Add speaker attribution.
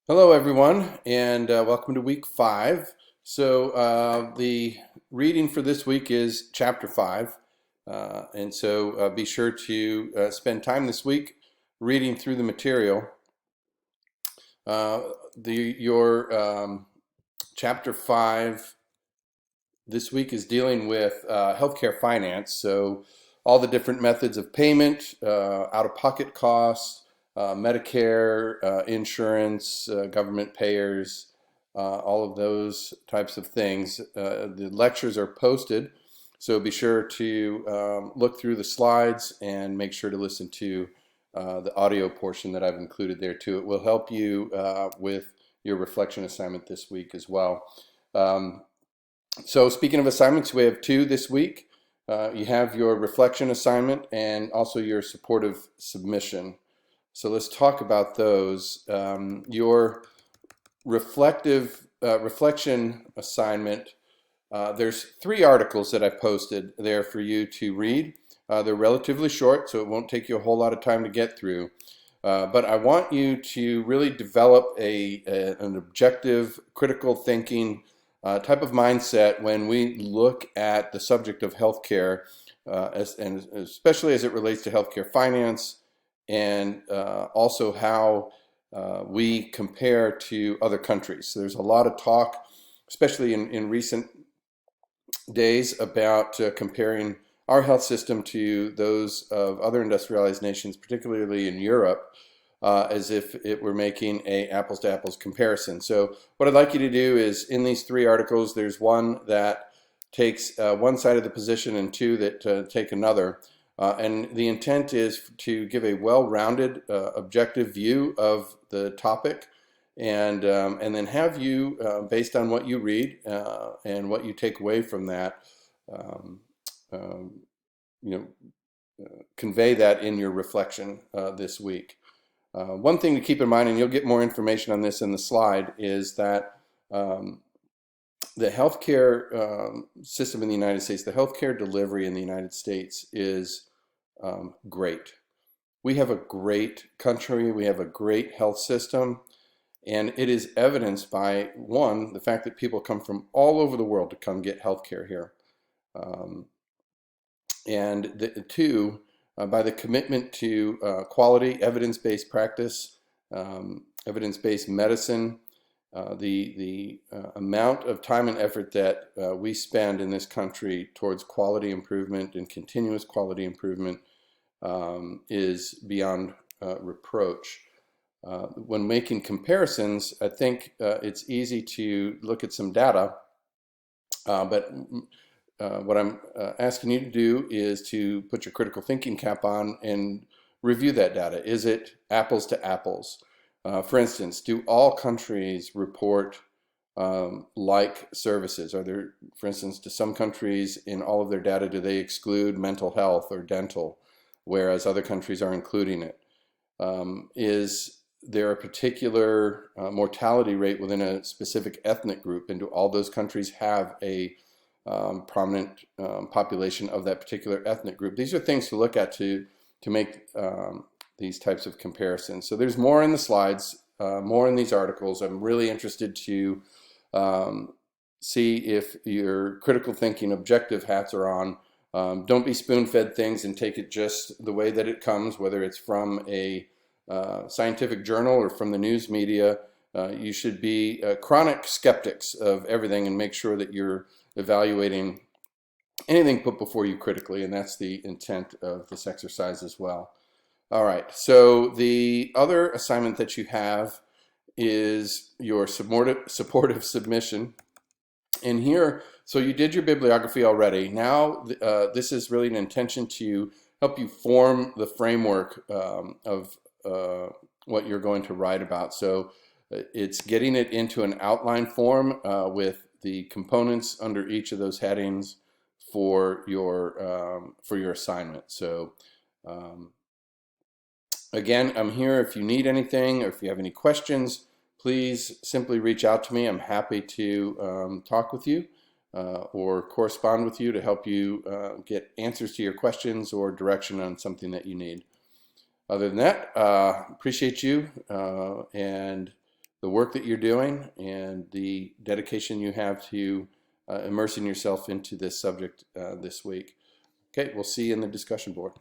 Speaker 1: Hello, everyone, and welcome to week 5. The reading for this week is chapter 5. Be sure to spend time this week reading through the material. Your chapter 5 this week is dealing with healthcare finance. So, all the different methods of payment, out-of-pocket costs, Medicare, insurance, government payers, all of those types of things. The lectures are posted, so be sure to look through the slides and make sure to listen to the audio portion that I've included there too. It will help you with your reflection assignment this week as well. So speaking of assignments, we have 2 this week. You have your reflection assignment and also your supportive submission. So let's talk about those. Your reflection assignment, there's 3 articles that I've posted there for you to read. They're relatively short, so it won't take you a whole lot of time to get through. But I want you to really develop an objective, critical thinking type of mindset when we look at the subject of healthcare, and especially as it relates to healthcare finance, and also how we compare to other countries. So there's a lot of talk, especially in recent days, about comparing our health system to those of other industrialized nations, particularly in Europe, as if it were making a apples to apples comparison. So what I'd like you to do is, in these 3 articles, there's one that takes one side of the position and 2 that take another. And the intent is to give a well-rounded, objective view of the topic, and then have you, based on what you read and what you take away from that, um, um, convey that in your reflection this week. One thing to keep in mind, and you'll get more information on this in the slide, is that the healthcare system in the United States, the healthcare delivery in the United States is great. We have a great country, we have a great health system, and it is evidenced by, 1, the fact that people come from all over the world to come get healthcare here. And 2, by the commitment to quality, evidence-based practice, evidence-based medicine, the amount of time and effort that we spend in this country towards quality improvement and continuous quality improvement is beyond reproach. When making comparisons, I think it's easy to look at some data, but what I'm asking you to do is to put your critical thinking cap on and review that data. Is it apples to apples? For instance, do all countries report like services? Are there, for instance, do some countries in all of their data, do they exclude mental health or dental, whereas other countries are including it? Is there a particular mortality rate within a specific ethnic group, and do all those countries have a prominent population of that particular ethnic group? These are things to look at to make these types of comparisons. So there's more in the slides, more in these articles. I'm really interested to see if your critical thinking objective hats are on. Don't be spoon-fed things and take it just the way that it comes, whether it's from a scientific journal or from the news media. You should be chronic skeptics of everything and make sure that you're evaluating anything put before you critically, and that's the intent of this exercise as well. All right, so the other assignment that you have is your supportive submission. And here, so you did your bibliography already. Now, this is really an intention to help you form the framework of what you're going to write about. So it's getting it into an outline form with the components under each of those headings for your assignment. So again, I'm here if you need anything or if you have any questions. Please simply reach out to me. I'm happy to talk with you or correspond with you to help you get answers to your questions or direction on something that you need. Other than that, appreciate you and the work that you're doing and the dedication you have to immersing yourself into this subject this week. Okay, we'll see you in the discussion board.